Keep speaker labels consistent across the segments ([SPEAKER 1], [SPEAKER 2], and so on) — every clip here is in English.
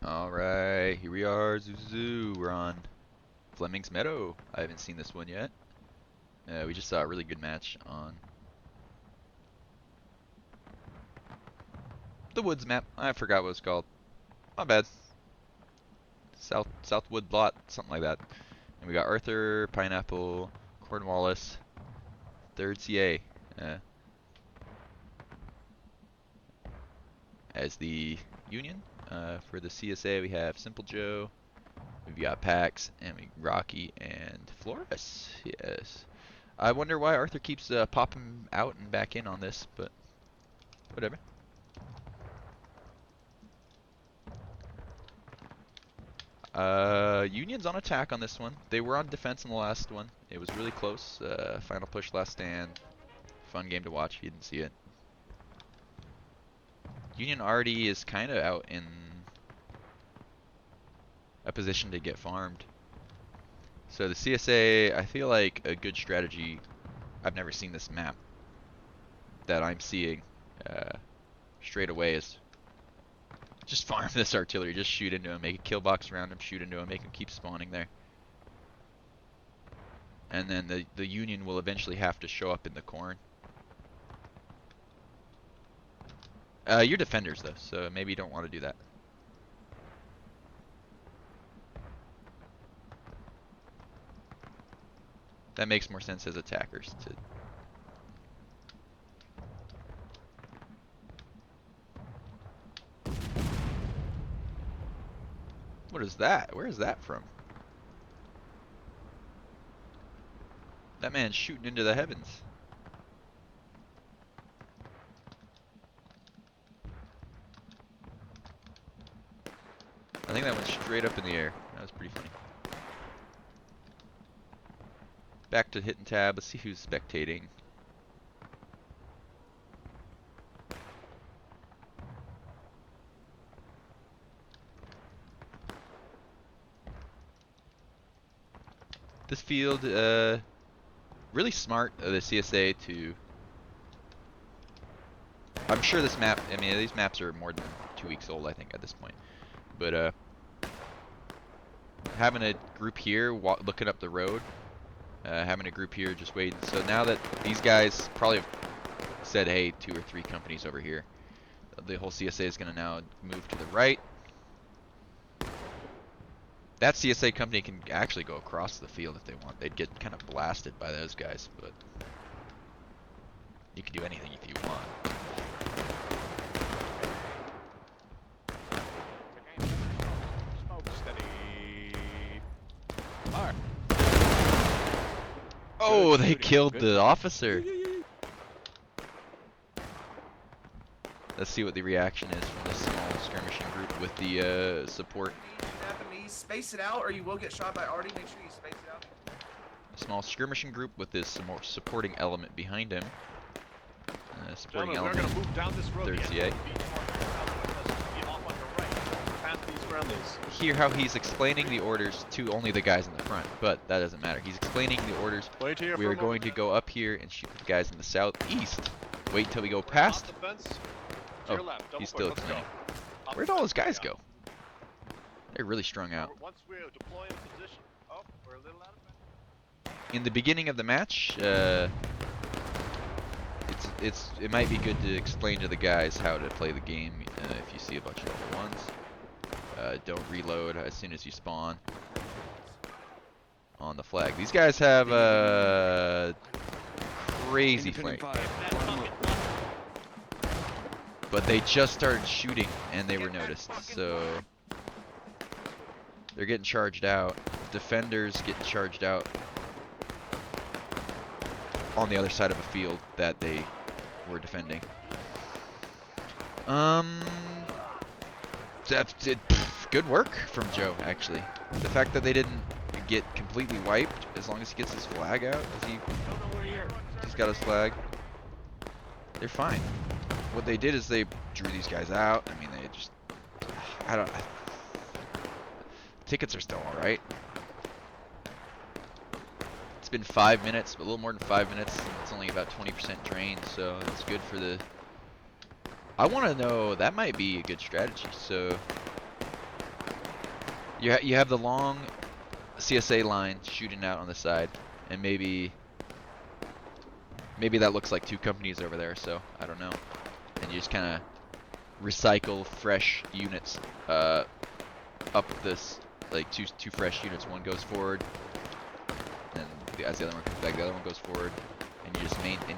[SPEAKER 1] Alright, here we are, Zoo. We're on Flemming's Meadow. I haven't seen this one yet. We just saw a really good match on the Woods map. I forgot what it's called. My bad. Southwood Blot, something like that. And we got Arthur, Pineapple, Cornwallis, 3rd CA. As the Union. For the CSA, we have Simple Joe, we've got Pax, and Rocky, and Flores. Yes. I wonder why Arthur keeps popping out and back in on this, but whatever. Union's on attack on this one. They were on defense in the last one. It was really close. Final push, last stand. Fun game to watch if you didn't see it. Union already is kind of out in a position to get farmed. So the CSA, I feel like a good strategy, I've never seen this map, that I'm seeing straight away is just farm this artillery, just shoot into him, make a kill box around him, shoot into him, make him keep spawning there. And then the Union will eventually have to show up in the corn. You're defenders though, so maybe you don't want to do that. That makes more sense as attackers to... What is that? Where is that from? That man's shooting into the heavens. I think that went straight up in the air. That was pretty funny. Back to hitting tab. Let's see who's spectating. This field, really smart of the CSA to... I'm sure this map, I mean, these maps are more than 2 weeks old, I think, at this point. But having a group here looking up the road, having a group here just waiting. So now that these guys probably have said, hey, 2 or 3 companies over here, the whole CSA is going to now move to the right. That CSA company can actually go across the field if they want. They'd get kind of blasted by those guys, but you can do anything if you want. Oh, they killed the officer. Let's see what the reaction is from this small skirmishing group with the support.
[SPEAKER 2] Japanese, space it out or you will get shot by Artie. Make sure you space it out.
[SPEAKER 1] Small skirmishing group with this more supporting element behind him. Supporting element.
[SPEAKER 3] We're gonna move down this road.
[SPEAKER 1] 3rd CA. Hear how he's explaining the orders to only the guys in the front, but that doesn't matter. He's explaining the orders. We are going to go up here and shoot the guys in the southeast. Wait until we go past. Oh, he's still explaining. Where'd all his guys go? They're really strung out. In the beginning of the match, it might be good to explain to the guys how to play the game if you see a bunch of level 1s. Don't reload as soon as you spawn on the flag. These guys have crazy flank. But they just started shooting and they were noticed, so they're getting charged out. Defenders getting charged out on the other side of a field that they were defending. That's it. Good work from Joe, actually. The fact that they didn't get completely wiped, as long as he gets his flag out, he's got his flag, they're fine. What they did is they drew these guys out. I mean, they just, tickets are still alright. It's been 5 minutes, a little more than 5 minutes. It's only about 20% drained, so it's good for the... I want to know, that might be a good strategy. So You have the long CSA line shooting out on the side, and maybe that looks like 2 companies over there. So I don't know. And you just kind of recycle fresh units up this, like two fresh units. One goes forward, and as the other one comes back, the other one goes forward, and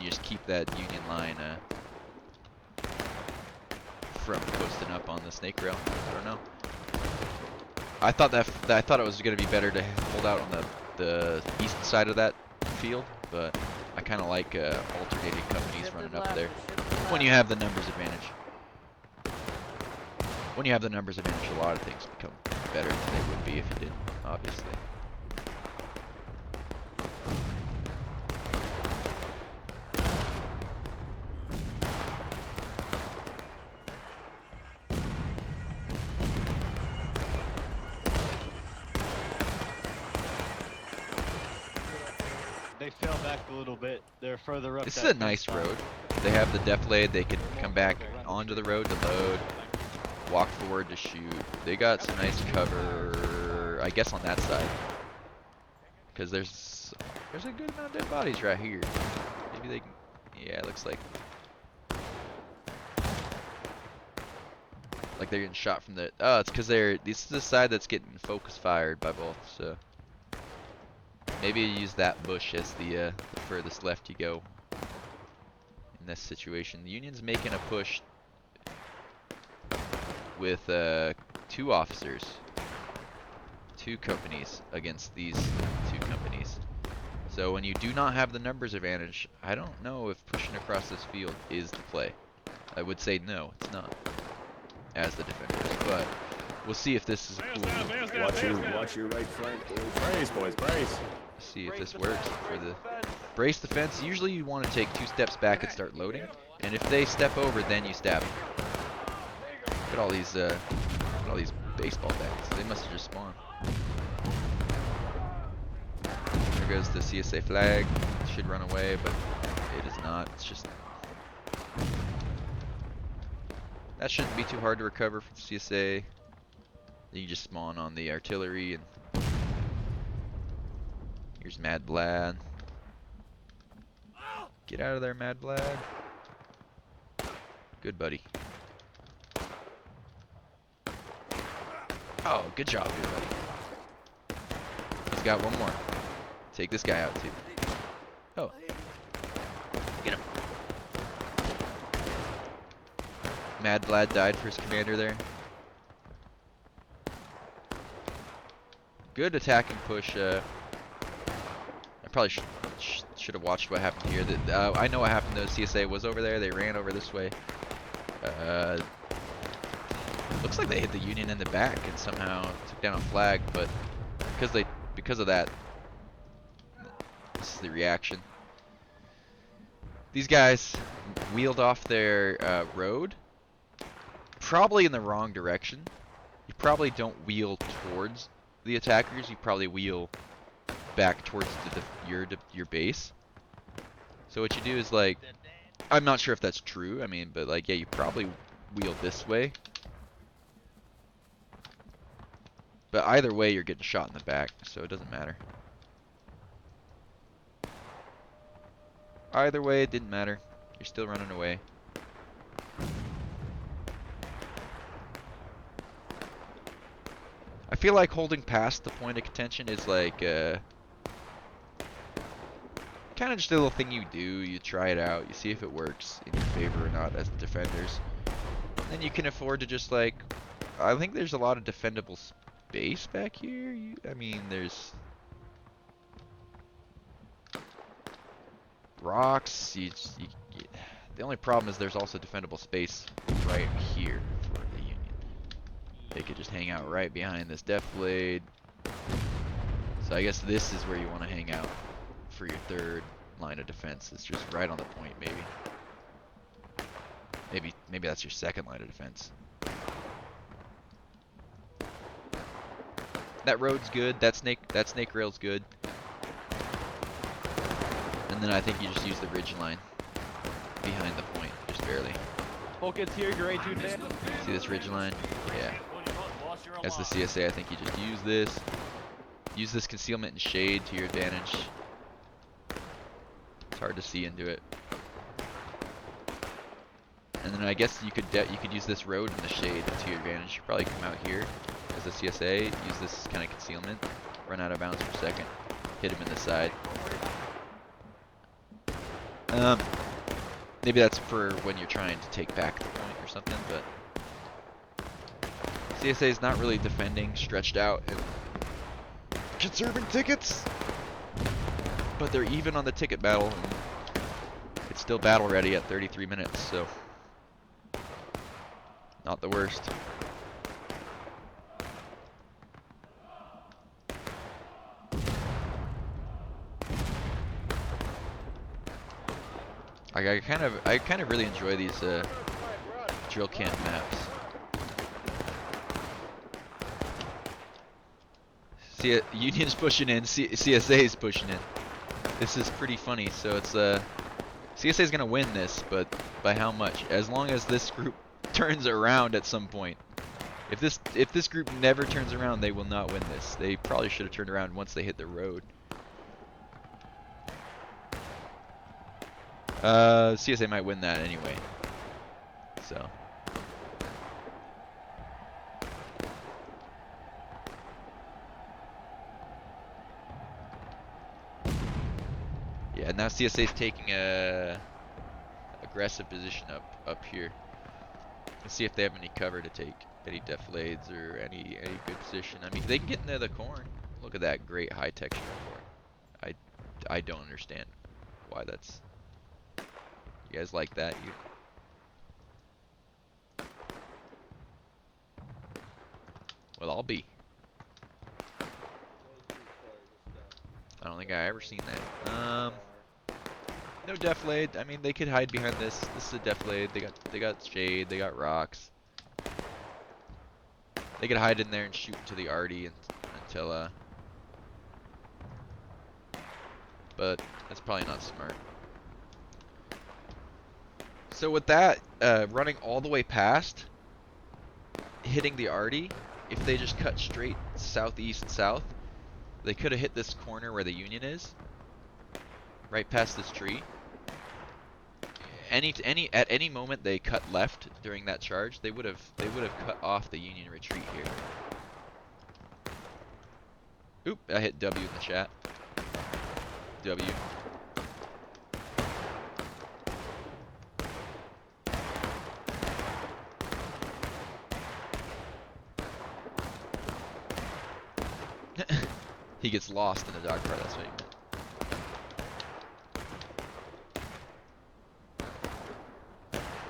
[SPEAKER 1] you just keep that Union line from posting up on the snake rail. I don't know. I thought it was going to be better to hold out on the east side of that field, but I kind of like alternating companies running up there when you have the numbers advantage. When you have the numbers advantage, a lot of things become better than they would be if you didn't, obviously.
[SPEAKER 3] They fell back a little bit. They're further up.
[SPEAKER 1] This is a nice road. They have the deflate. They can come back onto the road to load, walk forward to shoot. They got some nice cover, I guess, on that side, because there's a good amount of dead bodies right here. Maybe they can. Yeah, it looks like they're getting shot from the. Oh, it's because this is the side that's getting focus fired by both. So maybe you use that bush as the furthest left you go in this situation. The Union's making a push with 2 officers, 2 companies against these 2 companies. So when you do not have the numbers advantage, I don't know if pushing across this field is the play. I would say no, it's not, as the defenders, but we'll see if this is a cool.
[SPEAKER 4] Watch your right flank, boys. Brace, boys, brace.
[SPEAKER 1] See if this works for the brace the fence. Usually you want to take 2 steps back and start loading, and if they step over, then you stab them. Look at all these baseball bats. They must have just spawned. There goes the CSA flag. It should run away, but it is not. It's just that shouldn't be too hard to recover for the CSA. You just spawn on the artillery, and here's Mad Blad. Get out of there, Mad Blad. Good buddy. Oh, good job, good buddy. He's got one more. Take this guy out too. Oh. Get him. Mad Blad died for his commander there. Good attacking push. I probably should have watched what happened here. I know what happened though. CSA was over there. They ran over this way. Looks like they hit the Union in the back and somehow took down a flag, but because of that, this is the reaction. These guys wheeled off their road, probably in the wrong direction. You probably don't wheel towards the attackers. You probably wheel back towards your base. So what you do is, like, I'm not sure if that's true. I mean, but like, yeah, you probably wheel this way. But either way, you're getting shot in the back, so it doesn't matter. Either way, it didn't matter. You're still running away. I feel like holding past the point of contention is like kind of just a little thing you do. You try it out. You see if it works in your favor or not as defenders. And then you can afford to just, like, I think there's a lot of defendable space back here. I mean, there's rocks. The only problem is there's also defendable space right here for the Union. They could just hang out right behind this deflate. So I guess this is where you want to hang out for your 3rd line of defense. It's just right on the point, maybe. Maybe that's your 2nd line of defense. That road's good. That snake rail's good. And then I think you just use the ridge line behind the point, just barely.
[SPEAKER 3] Focus here, your A2 man.
[SPEAKER 1] See this ridge line? Yeah. As the CSA, I think you just use this. Use this concealment and shade to your advantage. It's hard to see into it. And then I guess you could use this road in the shade to your advantage. You probably come out here as a CSA, use this kind of concealment, run out of bounds for a second, hit him in the side. Maybe that's for when you're trying to take back the point or something, but CSA is not really defending, stretched out, and conserving tickets. But they're even on the ticket battle. And it's still battle ready at 33 minutes, so not the worst. I kind of really enjoy these drill camp maps. See, Union's pushing in, CSA is pushing in. This is pretty funny. So it's CSA is gonna win this, but by how much? As long as this group turns around at some point. If this group never turns around, they will not win this. They probably should have turned around once they hit the road. CSA might win that anyway. So. Yeah, now CSA's taking a aggressive position up here. Let's see if they have any cover to take, any deflades or any good position. I mean, they can get into the corn. Look at that great high texture corn. I don't understand why that's. You guys like that? Well, I'll be. I don't think I ever seen that. No deflade. I mean, they could hide behind this. This is a deflade. They got shade. They got rocks. They could hide in there and shoot into the arty until but that's probably not smart. So with that, running all the way past, hitting the arty, if they just cut straight southeast south, they could have hit this corner where the Union is, right past this tree. At any moment they cut left during that charge, they would have cut off the Union retreat here. Oop! I hit W in the chat. W. He gets lost in the dog part, that's what he meant.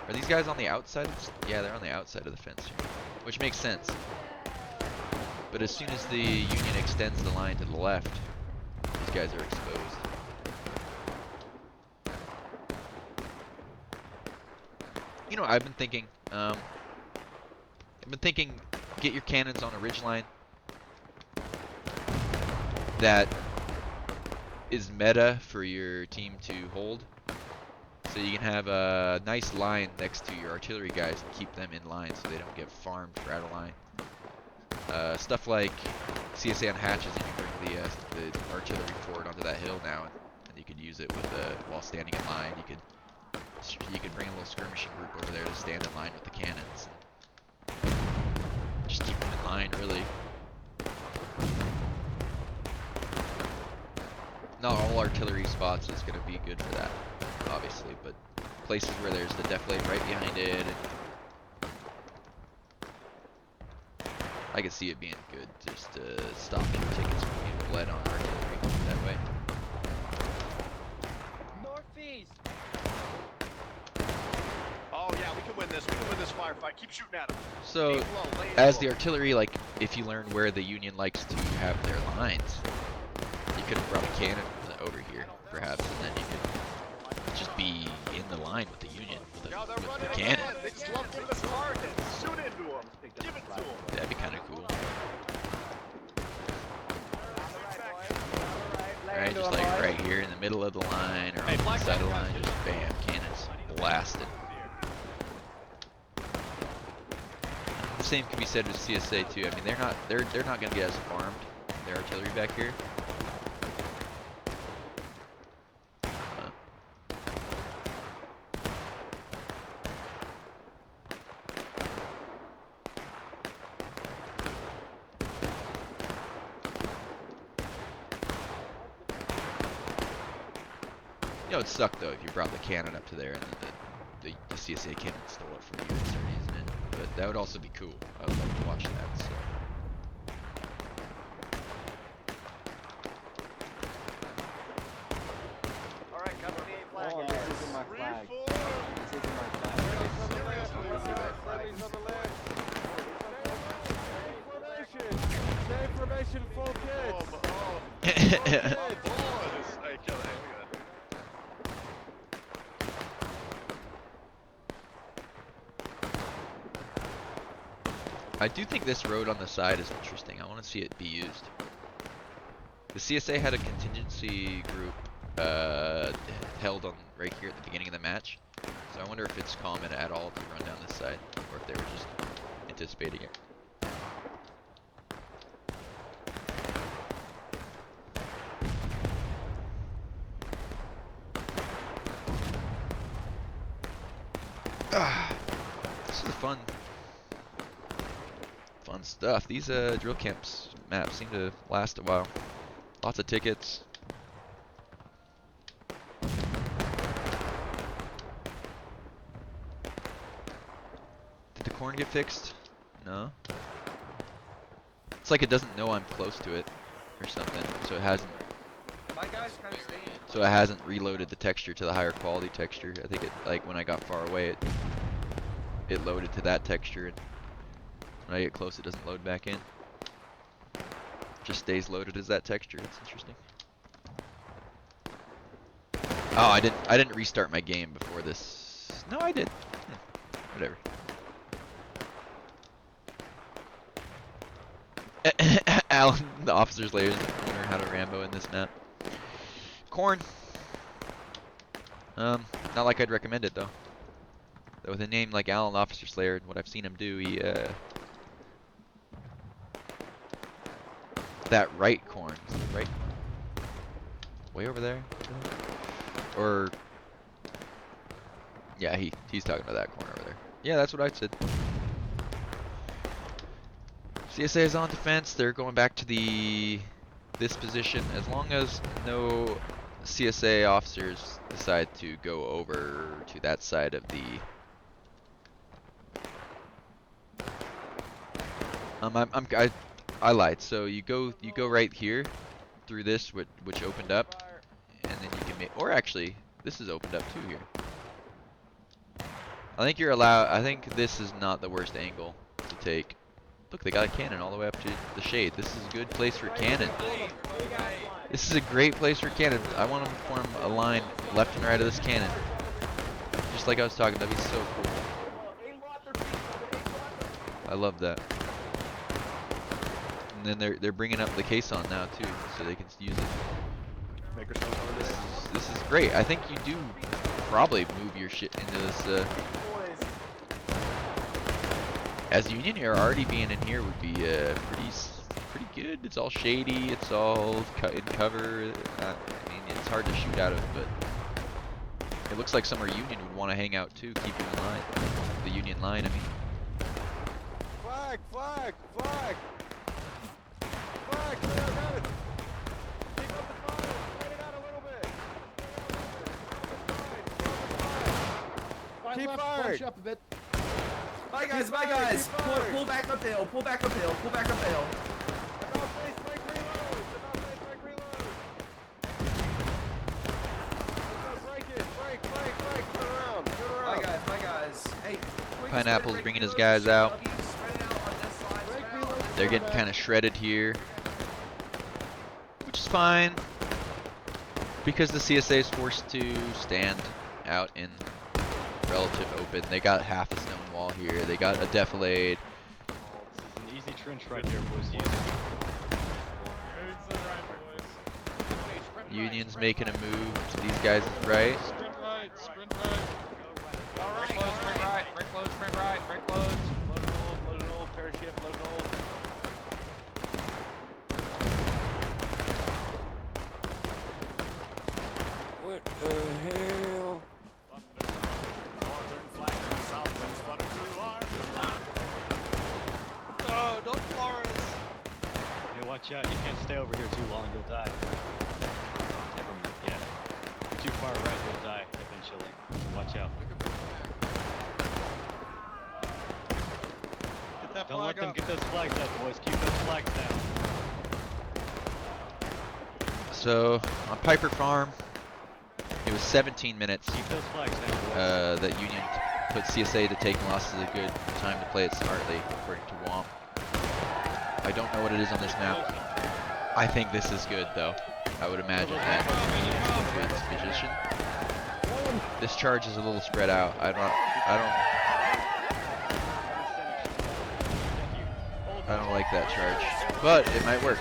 [SPEAKER 1] Are these guys on the outside? Yeah, they're on the outside of the fence here, which makes sense. But as soon as the Union extends the line to the left, these guys are exposed. You know, I've been thinking, get your cannons on a ridgeline that is meta for your team to hold. So you can have a nice line next to your artillery guys and keep them in line so they don't get farmed for out of line. Stuff like CSA on hatches, and you bring the artillery forward onto that hill now, and you could use it with while standing in line. You could bring a little skirmishing group over there to stand in line with the cannons. Just keep them in line, really. Not all artillery spots is going to be good for that, obviously, but places where there's the deflate right behind it, and I could see it being good just to stop your tickets from being bled on artillery that way.
[SPEAKER 5] Northeast.
[SPEAKER 6] Oh yeah, we can win this. We can win this firefight. Keep shooting at them.
[SPEAKER 1] So, as the artillery, like, if you learn where the Union likes to have their lines, you could have brought a cannon over here, perhaps, and then you could just be in the line with the Union with the cannon.
[SPEAKER 6] They just love giving us targets. Shoot into them. Give it to them.
[SPEAKER 1] That'd be kind of cool. Alright, just like right here in the middle of the line or on the side of the line, just bam, cannons blasted. same can be said with CSA too. I mean, they're not gonna get as farmed. Their artillery back here. You know, it'd suck though if you brought the cannon up to there and then the CSA cannon stole it from you and started using it. But that would also be cool. I would like to watch that. So.
[SPEAKER 6] All right, cover the A flag.
[SPEAKER 5] Oh,
[SPEAKER 6] guys.
[SPEAKER 5] this isn't my flag.
[SPEAKER 6] Reform.
[SPEAKER 5] This isn't my flag.
[SPEAKER 4] Stay formation, full kids.
[SPEAKER 1] I do think this road on the side is interesting. I want to see it be used. The CSA had a contingency group held on right here at the beginning of the match. So I wonder if it's common at all to run down this side, or if they were just anticipating it. This is fun stuff. These drill camps maps seem to last a while. Lots of tickets. Did the corn get fixed? No. It's like it doesn't know I'm close to it or something, so it hasn't.
[SPEAKER 2] My guy's kind of staying.
[SPEAKER 1] So it hasn't reloaded the texture to the higher quality texture. I think it, like when I got far away, it loaded to that texture, and when I get close, it doesn't load back in. Just stays loaded as that texture. It's interesting. Oh, I didn't restart my game before this. No, I did. Whatever. Alan, the officer's layers learn how to Rambo in this map. Corn. Not like I'd recommend it though. With a name like Alan Officer Slayer and what I've seen him do, he that right corn, right, way over there, or yeah, he's talking about that corner over there. Yeah, that's what I said. CSA is on defense. They're going back to this position. As long as no CSA officers decide to go over to that side of the I lied. So you go right here through this which opened up, and then you can make, or actually this is opened up too here. I think you're allowed. I think this is not the worst angle to take. Look, they got a cannon all the way up to the shade. This is a good place for cannon. This is a great place for cannon. I want to form a line left and right of this cannon, just like I was talking. That'd be so cool. I love that. And then they're bringing up the caisson now too, so they can use it.
[SPEAKER 4] Make yourself
[SPEAKER 1] This is great. I think you do probably move your shit into this. As Union, you're already being in here would be pretty good. It's all shady. It's all cut in cover. I mean, it's hard to shoot out of, but it looks like somewhere Union would want to hang out too, keep you in line. The Union line, I mean.
[SPEAKER 4] Flag, flag, flag. Flag, clear, got it. Keep up the fire. Spread it out a little bit. Keep firing.
[SPEAKER 5] Up a bit.
[SPEAKER 2] My guys, pull back up the hill, pull back up the hill, pull back up the hill.
[SPEAKER 4] About face break reload. About face break reload. Let's go, break it. Break. Turn around.
[SPEAKER 2] My guys. Hey, quick
[SPEAKER 1] Pineapple's
[SPEAKER 2] spread,
[SPEAKER 1] bringing
[SPEAKER 2] break,
[SPEAKER 1] his
[SPEAKER 2] reload,
[SPEAKER 1] guys out.
[SPEAKER 2] spread it out on this side, spread it out on this
[SPEAKER 1] They're getting kind of shredded here, which is fine, because the CSA is forced to stand out in relative open. They got half a stone wall here. They got a defilade.
[SPEAKER 3] This is an easy trench right here, boys.
[SPEAKER 1] Union's making a move to these guys' right.
[SPEAKER 7] Sprint right. Break close, sprint right. Break close, sprint right. Break close.
[SPEAKER 3] Load it all, watch out. You can't stay over here too long, you'll die. Never mind, yeah. You're too far right, you'll die eventually. So watch out.
[SPEAKER 4] Get that
[SPEAKER 3] Don't let
[SPEAKER 4] flag
[SPEAKER 3] them
[SPEAKER 4] up.
[SPEAKER 3] get those flags up, boys. Keep those flags down.
[SPEAKER 1] So on Piper Farm, it was 17 minutes
[SPEAKER 3] Keep those flags down, boys.
[SPEAKER 1] that Union put CSA to taking losses a good time to play it smartly, according to WOMP. I don't know what it is on this map. I think this is good though. I would imagine that Union's a good position. This charge is a little spread out. I don't like that charge, but it might work.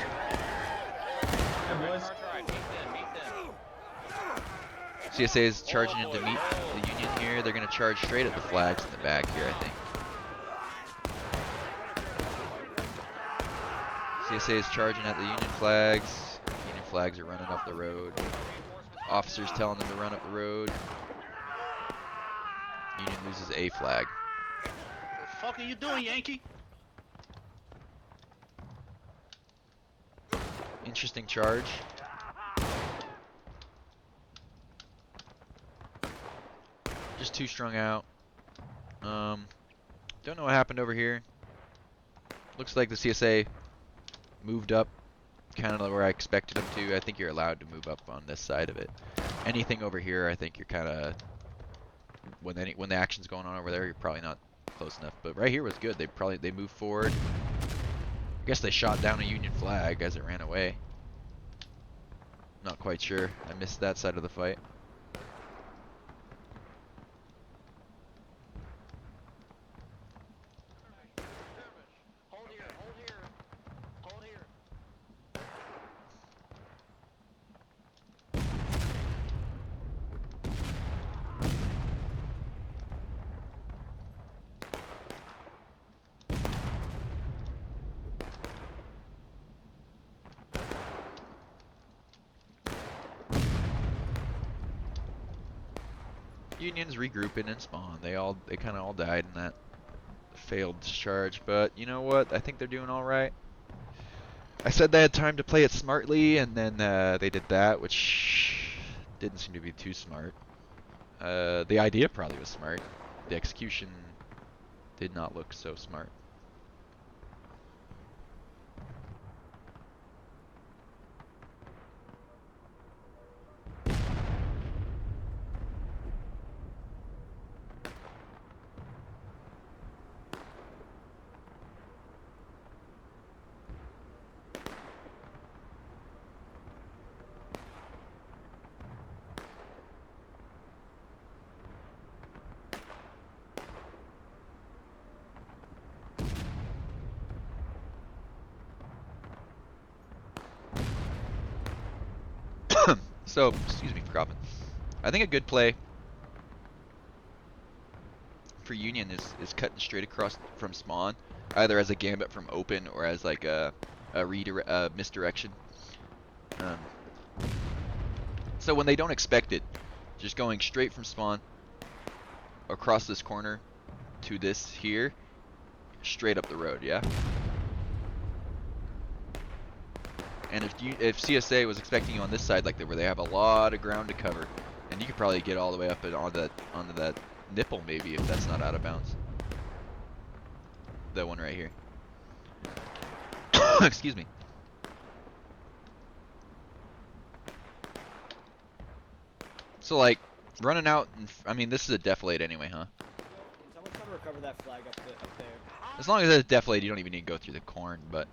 [SPEAKER 1] CSA is charging in to meet the Union here. They're going to charge straight at the flags in the back here, I think. CSA is charging at the Union flags. Union flags are running up the road. Officers telling them to run up the road. Union loses a flag.
[SPEAKER 6] The fuck are you doing, Yankee?
[SPEAKER 1] Interesting charge. Just too strung out. Don't know what happened over here. Looks like the CSA moved up kind of where I expected them to. I think you're allowed to move up on this side of it. Anything over here, I think you're kind of, when the action's going on over there, you're probably not close enough. But right here was good. They moved forward. I guess they shot down a Union flag as it ran away. Not quite sure. I missed that side of the fight.
[SPEAKER 6] Hold here, hold here. Hold here.
[SPEAKER 1] Union's regrouping and spawn. They kind of all died in that failed discharge, but you know what? I think they're doing all right. I said they had time to play it smartly, and then they did that, which didn't seem to be too smart. The idea probably was smart. The execution did not look so smart. So, excuse me for coughing. I think a good play for Union is cutting straight across from spawn, either as a gambit from open or as like a misdirection. So when they don't expect it, just going straight from spawn across this corner to this here, straight up the road, yeah? And if CSA was expecting you on this side, like where they have a lot of ground to cover, and you could probably get all the way up and onto that nipple maybe if that's not out of bounds. That one right here. Excuse me. So like running out, I mean this is a deflate anyway, huh?
[SPEAKER 5] Can someone come recover that flag up there?
[SPEAKER 1] As long as it's deflate, you don't even need to go through the corn, but.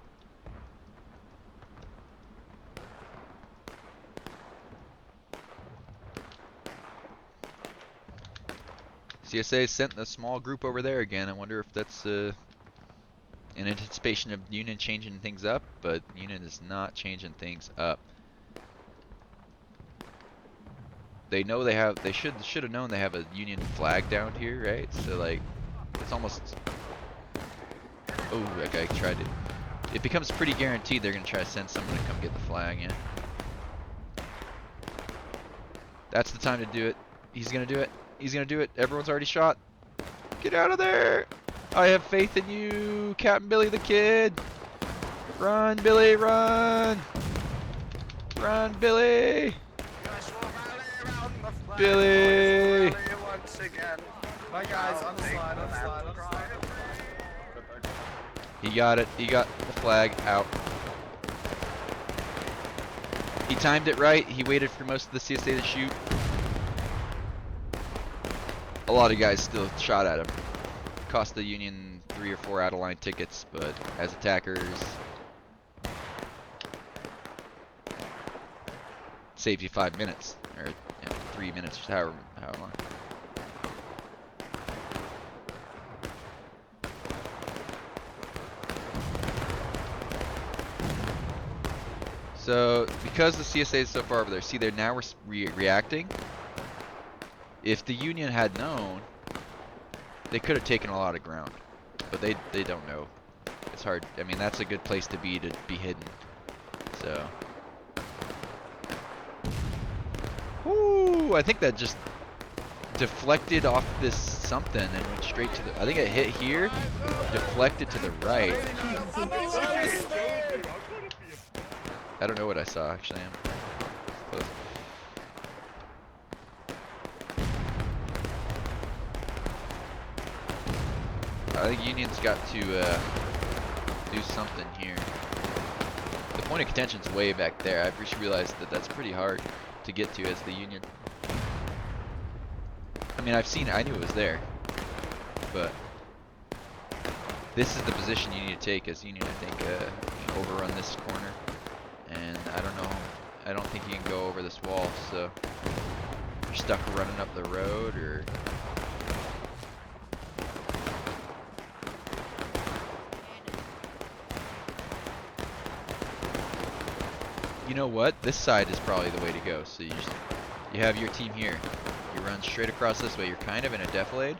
[SPEAKER 1] CSA sent a small group over there again. I wonder if that's in anticipation of Union changing things up, but Union is not changing things up. They know they have. They should have known they have a Union flag down here, right? So like, it's almost. Oh, that guy tried it. It becomes pretty guaranteed they're gonna try to send someone to come get the flag. Yeah. That's the time to do it. He's gonna do it. He's gonna do it. Everyone's already shot. Get out of there! I have faith in you, Captain Billy the Kid. Run, Billy, run! Run, Billy! Billy!
[SPEAKER 6] Once again.
[SPEAKER 2] Bye guys, on the slide, on the slide, on the slide.
[SPEAKER 1] He got it. He got the flag out. He timed it right. He waited for most of the CSA to shoot. A lot of guys still shot at him. Cost the Union 3 or 4 out-of-line tickets, but as attackers, saved you 5 minutes, or 3 minutes, however long. So, because the CSA is so far over there, see, they're now reacting. If the Union had known, they could have taken a lot of ground, but they don't know. It's hard. I mean, that's a good place to be hidden. So, whoo! I think that just deflected off this something and went straight to the. I think it hit here, deflected to the right. I don't know what I saw actually. I'm close. I think Union's got to do something here. The point of contention's way back there. I've just realized that that's pretty hard to get to as the Union. I mean, I knew it was there, but this is the position you need to take as Union. I think overrun this corner, and I don't know. I don't think you can go over this wall, so you're stuck running up the road, or. You know what? This side is probably the way to go. So you have your team here. You run straight across this way. You're kind of in a defilade.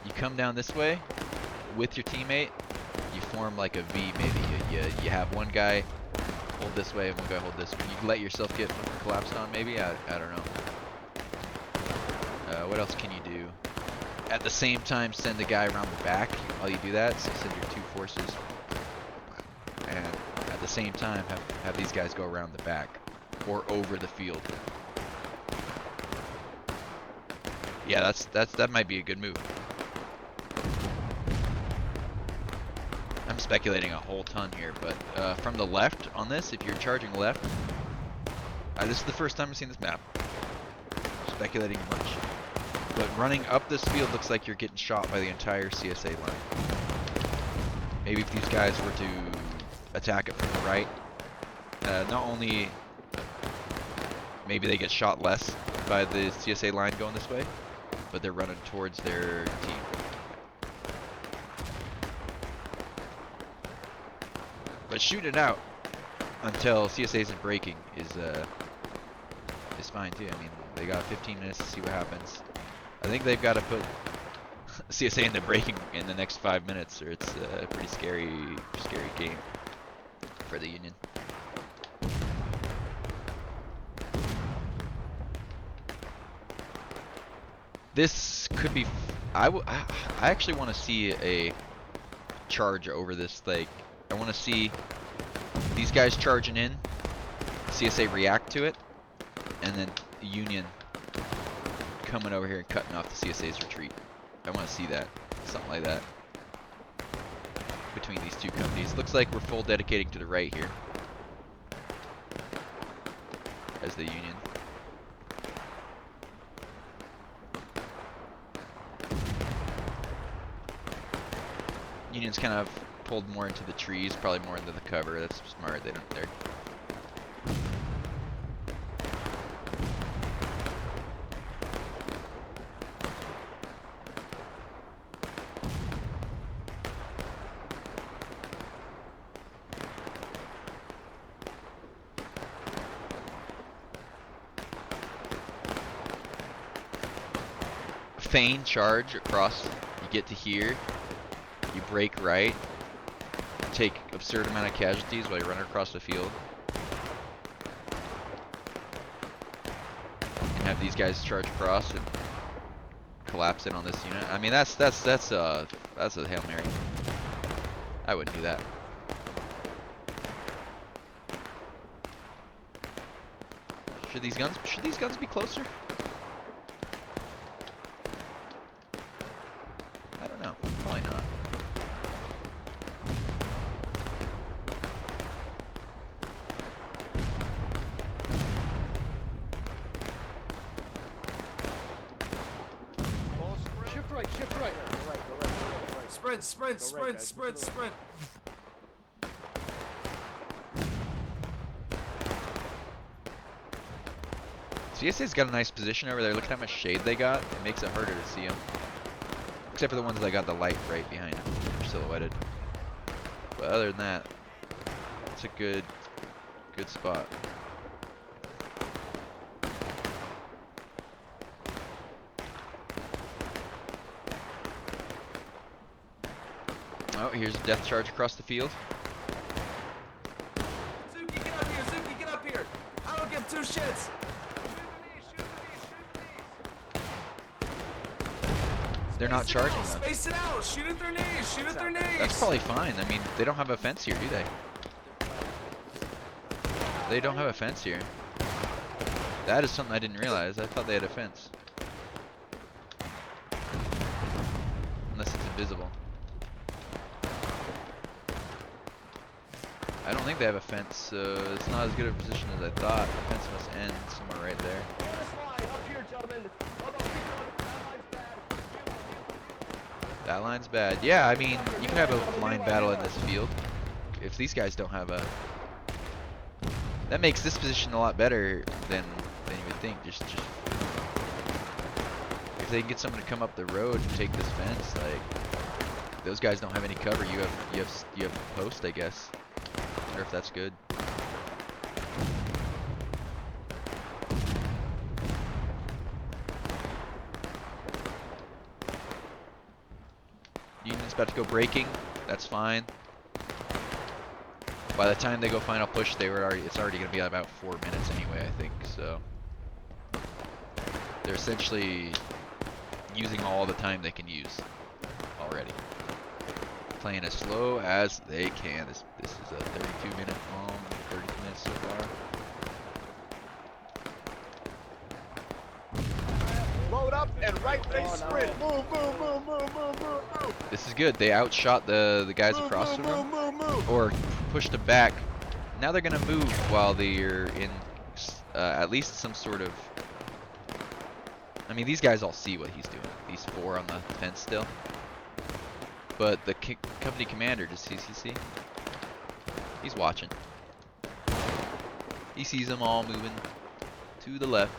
[SPEAKER 1] You come down this way with your teammate. You form like a V maybe. You have one guy hold this way and one guy hold this way. You let yourself get collapsed on maybe. I don't know. What else can you do? At the same time, send the guy around the back while you do that. So send your 2 forces. And at the same time, have these guys go around the back or over the field. Yeah, that might be a good move. I'm speculating a whole ton here, but from the left on this, if you're charging left, this is the first time I've seen this map. Speculating a bunch, but running up this field looks like you're getting shot by the entire CSA line. Maybe if these guys were to attack it from the right, not only maybe they get shot less by the CSA line going this way, but they're running towards their team. But shooting it out until CSA isn't breaking is fine too. I mean, they got 15 minutes to see what happens. I think they've got to put CSA into breaking in the next 5 minutes, or it's a pretty scary game for the Union. This could be. I actually want to see a charge over this. Like, I want to see these guys charging in, CSA react to it, and then the Union coming over here and cutting off the CSA's retreat. I want to see that, something like that, between these two companies. Looks like we're full dedicating to the right here as the Union. Union's kind of pulled more into the trees, probably more into the cover. That's smart. They're feign charge across. You get to here, you break right, take absurd amount of casualties while you run across the field, and have these guys charge across and collapse in on this unit. I mean, that's a Hail Mary. I wouldn't do that. Should these guns be closer? I don't know. Probably not.
[SPEAKER 4] Shift right, shift right.
[SPEAKER 2] Go right, go right, go right. Sprint, sprint,
[SPEAKER 4] Go right,
[SPEAKER 2] sprint,
[SPEAKER 4] guys.
[SPEAKER 2] sprint,
[SPEAKER 4] Go to the
[SPEAKER 2] sprint.
[SPEAKER 1] CSA's got a nice position over there. Look at how much shade they got. It makes it harder to see them. Except for the ones that got the light right behind them. They're silhouetted. But other than that, it's a good spot. Oh, here's a death charge across the field.
[SPEAKER 2] Zuki, get up here. Zuki, get up here. I don't give two shits.
[SPEAKER 1] They're not
[SPEAKER 2] Space it
[SPEAKER 1] charging
[SPEAKER 2] out,
[SPEAKER 1] though.
[SPEAKER 2] Space it out. Shoot at their knees. Shoot at their knees.
[SPEAKER 1] That's probably fine. I mean, they don't have a fence here, do they? They don't have a fence here. That is something I didn't realize. I thought they had a fence. Unless it's invisible. I don't think they have a fence, so it's not as good a position as I thought. The fence must end somewhere right there.
[SPEAKER 6] Up here, gentlemen.
[SPEAKER 1] That line's bad. Yeah, I mean, you can have a line battle in this field. If these guys don't have a... That makes this position a lot better than you would think. Just if they can get someone to come up the road and take this fence, like those guys don't have any cover. You have post, I guess. I wonder if that's good. Union's about to go breaking. That's fine. By the time they go final push, it's already going to be about 4 minutes anyway, I think. So they're essentially using all the time they can use already. Playing as slow as they can. This is a 32-minute long, 30 minutes so far.
[SPEAKER 6] Load up and right face sprint. Move, move, move, move, move, move, move.
[SPEAKER 1] This is good. They outshot the guys across from them, or pushed them back. Now they're gonna move while they're in at least some sort of. I mean, these guys all see what he's doing. These four on the fence still. But the company commander, does he see? He's watching. He sees them all moving to the left.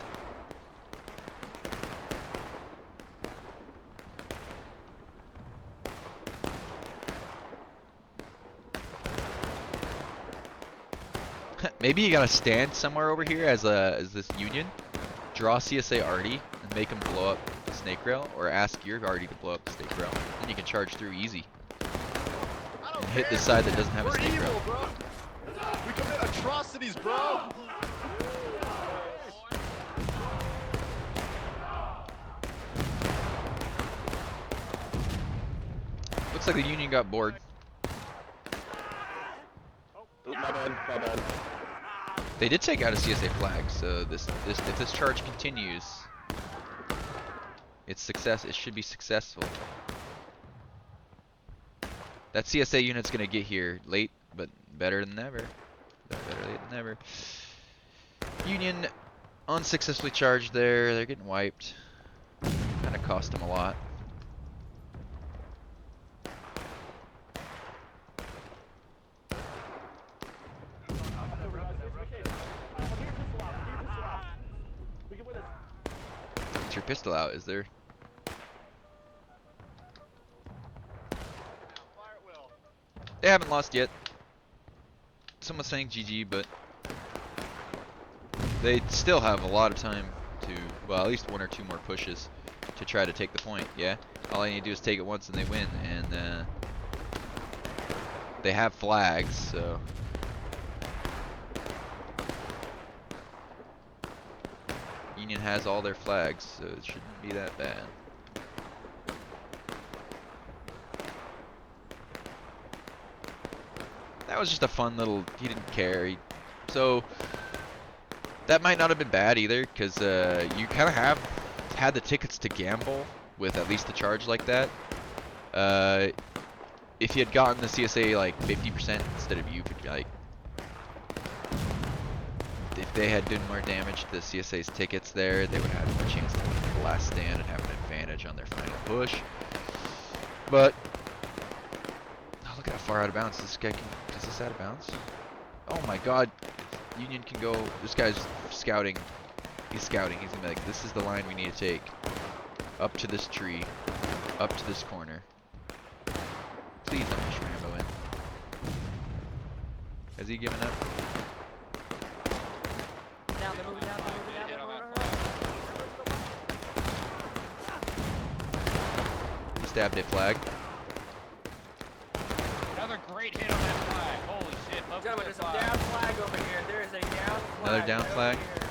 [SPEAKER 1] Maybe you gotta stand somewhere over here as this Union. Draw CSA Artie and make him blow up the snake rail, or ask your Artie to blow up the snake rail. Then you can charge through easy. And hit the side that doesn't have a snake rail.
[SPEAKER 6] Bro. We commit atrocities, bro.
[SPEAKER 1] Looks like the Union got bored.
[SPEAKER 6] Oh, my bad, my bad.
[SPEAKER 1] They did take out a CSA flag, so if this charge continues, it's success. It should be successful. That CSA unit's gonna get here late, but better than never. Better late than never. Union unsuccessfully charged there. They're getting wiped. Kind of cost them a lot. Get your pistol out, is there? They haven't lost yet. Someone's saying GG, but they still have a lot of time to, well, at least 1 or 2 more pushes to try to take the point, yeah? All I need to do is take it once and they win, and they have flags, so. Union has all their flags, so it shouldn't be that bad. that was just a fun little. He didn't care. So that might not have been bad either, because you kind of have had the tickets to gamble with at least a charge like that. If you had gotten the CSA like 50% instead of you, like, if they had done more damage to the CSA's tickets there, they would have a chance to win the last stand and have an advantage on their final push. But oh, look at how far out of bounds this guy can. Is this out of bounds? Oh my God! Union can go. This guy's scouting. He's scouting. He's gonna be like, this is the line we need to take. Up to this tree. Up to this corner. Please don't push Rambo in. Has he given up?
[SPEAKER 5] Down, they're moving down, they're moving down, they're moving down.
[SPEAKER 1] He stabbed a flag.
[SPEAKER 3] Another great hit on that flag. Holy shit. Love
[SPEAKER 5] Gentlemen,
[SPEAKER 3] that
[SPEAKER 5] there's a
[SPEAKER 3] flag.
[SPEAKER 5] down flag over here. There is a down flag.
[SPEAKER 1] Another down
[SPEAKER 5] right
[SPEAKER 1] flag.
[SPEAKER 5] over here.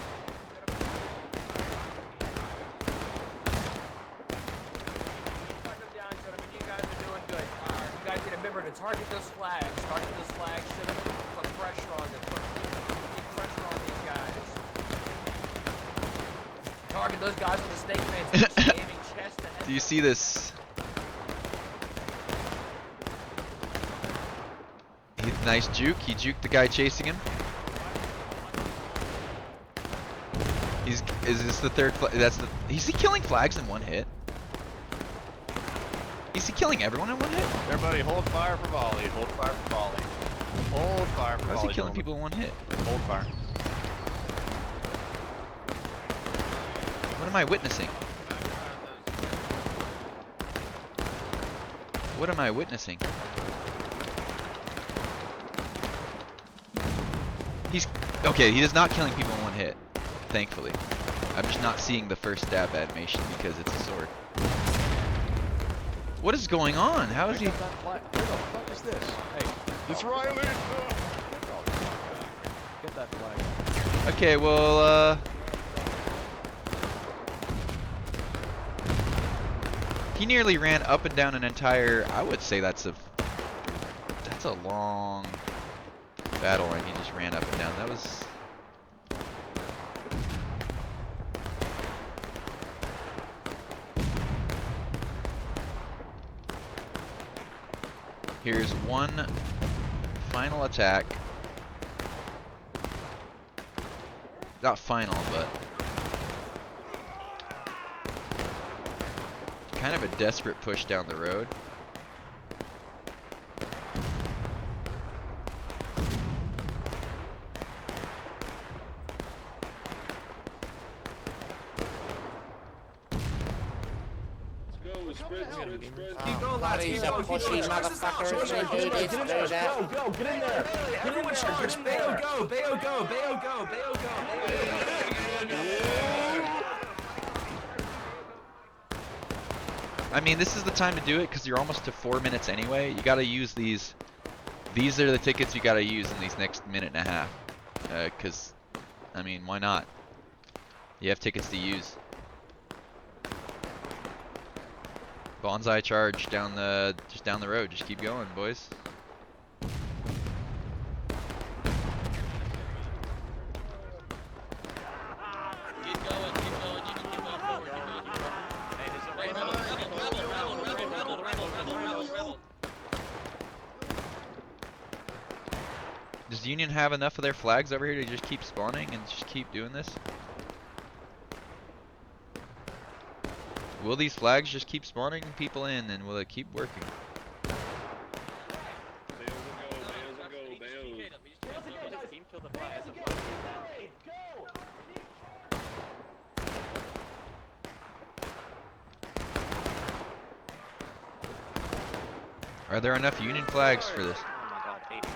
[SPEAKER 5] Mark them down, gentlemen. You guys are doing good. You guys need to remember to target those flags. Target those flags. Should have put pressure on them. Put pressure on these guys. Target those guys with the snake fence. Aiming chest to head.
[SPEAKER 1] Do you see this? Nice juke. He juked the guy chasing him. Is this the third flag? That's the. Is he killing flags in one hit? Is he killing everyone in one hit?
[SPEAKER 6] Everybody hold fire for volley. Hold fire for volley. Hold fire for
[SPEAKER 1] How
[SPEAKER 6] volley.
[SPEAKER 1] is he killing people in one hit?
[SPEAKER 6] Hold fire.
[SPEAKER 1] What am I witnessing? What am I witnessing? He's okay. He is not killing people in one hit, thankfully. I'm just not seeing the first stab animation because it's a sword. What is going on? How is he?
[SPEAKER 6] What the fuck is this? Hey, it's Riley.
[SPEAKER 4] Get that flag.
[SPEAKER 1] Okay, well, he nearly ran up and down an entire. I would say that's a long battle line. He just ran up and down. That was. Here's one final attack. Not final, but kind of a desperate push down the road.
[SPEAKER 2] Keep going, lads. Keep going. Keep going. Charge this out. Charge this out. Get in there. Go, go. Get in there. Everyone charge. Bayo go. Bayo go. Bayo go. Bayo go.
[SPEAKER 1] I mean, this is the time to do it because you're almost to 4 minutes anyway. You got to use these. These are the tickets you got to use in these next minute and a half. Because, I mean, why not? You have tickets to use. Bonsai charge down the, just down the road. Just keep going, boys.
[SPEAKER 3] Keep going, you can keep going forward. Hey, there's a rebel.
[SPEAKER 1] Does Union have enough of their flags over here to just keep spawning and just keep doing this? Will these flags just keep spawning people in, and will it keep working? Are there enough Union flags for this?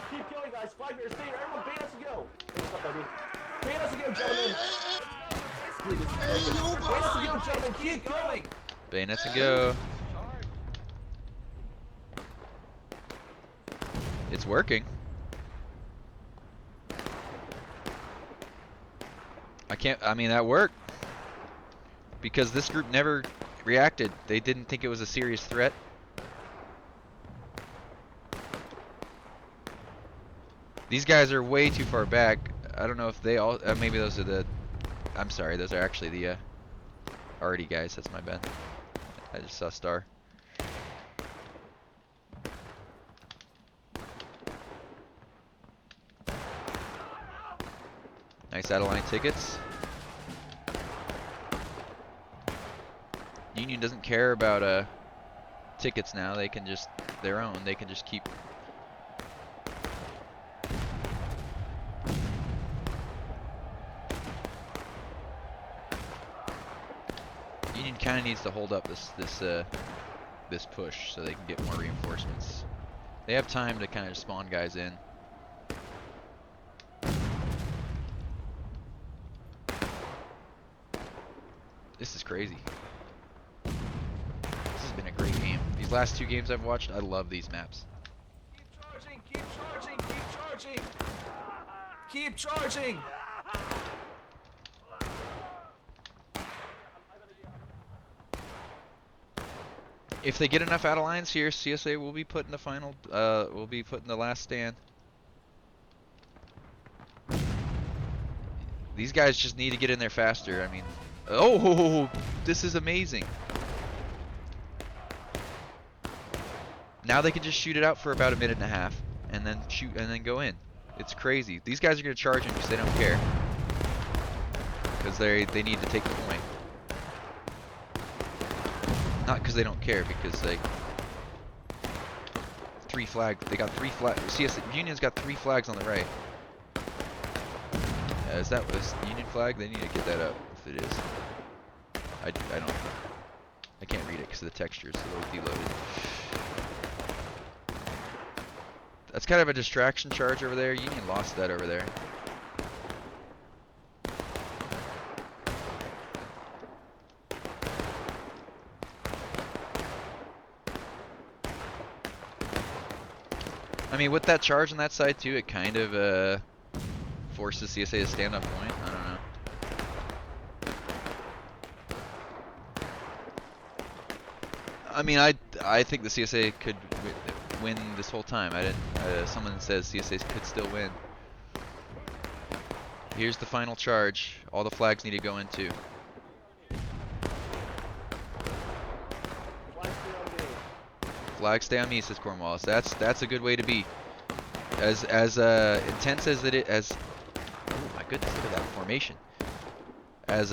[SPEAKER 2] Keep going, guys. Flag bearers, stay here. Everyone, bayonets and go. What's up, baby? Bayonets and go, gentlemen. Bayonets and go, gentlemen. Keep going.
[SPEAKER 1] Bayonets and go. It's working. I mean, that worked. Because this group never reacted. They didn't think it was a serious threat. These guys are way too far back. I don't know if they all. Maybe those are the. I'm sorry. Those are actually the already guys. That's my bad. I just saw Star. Nice out-of-line tickets. Union doesn't care about tickets now. They can just their own. They can just keep. Union kind of needs to hold up this push so they can get more reinforcements. They have time to kind of spawn guys in. This is crazy. This has been a great game. These last 2 games I've watched, I love these maps.
[SPEAKER 5] Keep charging, keep charging, keep charging. Keep charging.
[SPEAKER 1] If they get enough out of lines here, CSA will be put in the final, will be put in the last stand. These guys just need to get in there faster. I mean, oh, this is amazing. Now they can just shoot it out for about a minute and a half, and then shoot, and then go in. It's crazy. These guys are gonna charge in because they don't care, because they need to take the point. Not because they don't care, because they 3 flags. They got 3 flags. CS Union's got 3 flags on the right. Is that was Union flag? They need to get that up if it is. I don't. I can't read it because of the texture is a little deloaded. That's kind of a distraction charge over there. Union lost that over there. I mean, with that charge on that side too, it kind of forces CSA to stand up point. I don't know. I mean, I think the CSA could win this whole time. I didn't. Someone says CSA could still win. Here's the final charge. All the flags need to go into. Flag stay on me, says Cornwallis. That's a good way to be. As intense as oh my goodness, look at that formation. As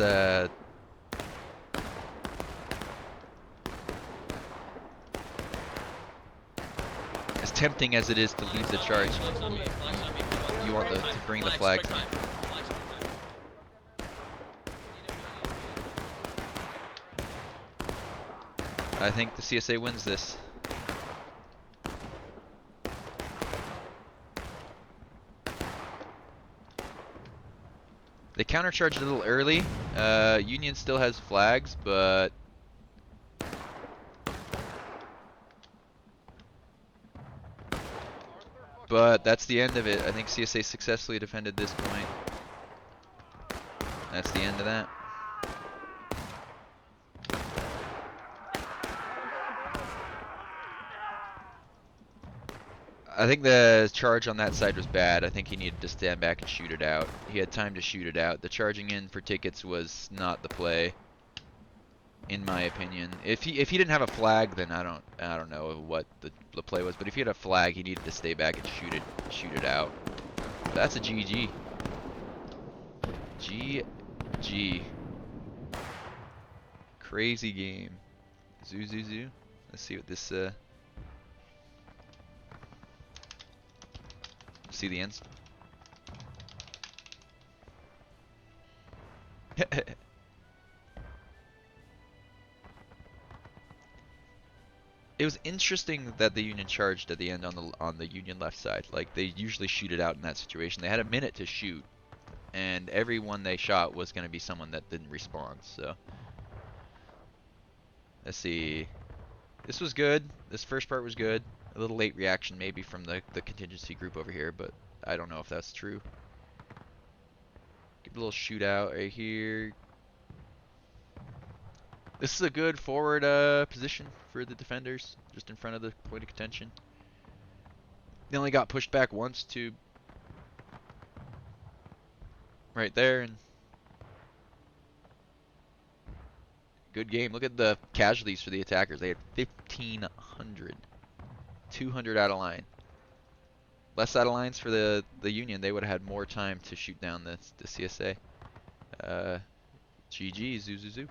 [SPEAKER 1] tempting as it is to leave the charge, you want to bring the flags in. I think the CSA wins this. They countercharged a little early. Union still has flags, but that's the end of it. I think CSA successfully defended this point. That's the end of that. I think the charge on that side was bad. I think he needed to stand back and shoot it out. He had time to shoot it out. The charging in for tickets was not the play, in my opinion. If he didn't have a flag, then I don't know what the play was. But if he had a flag, he needed to stay back and shoot it out. That's a GG. GG. Crazy game. Zoo zoo zoo. Let's see what this see the ends. It was interesting that the Union charged at the end on the Union left side. Like, they usually shoot it out in that situation. They had a minute to shoot, and every one they shot was going to be someone that didn't respond. So let's see. This was good. This first part was good. A little late reaction maybe from the contingency group over here, but I don't know if that's true. Give a little shootout right here. This is a good forward position for the defenders, just in front of the point of contention. They only got pushed back once to right there. And good game. Look at the casualties for the attackers. They had 1,500. 200 out of line. Less out of lines for the Union. They would have had more time to shoot down the CSA. GG, zoo zoo zoo.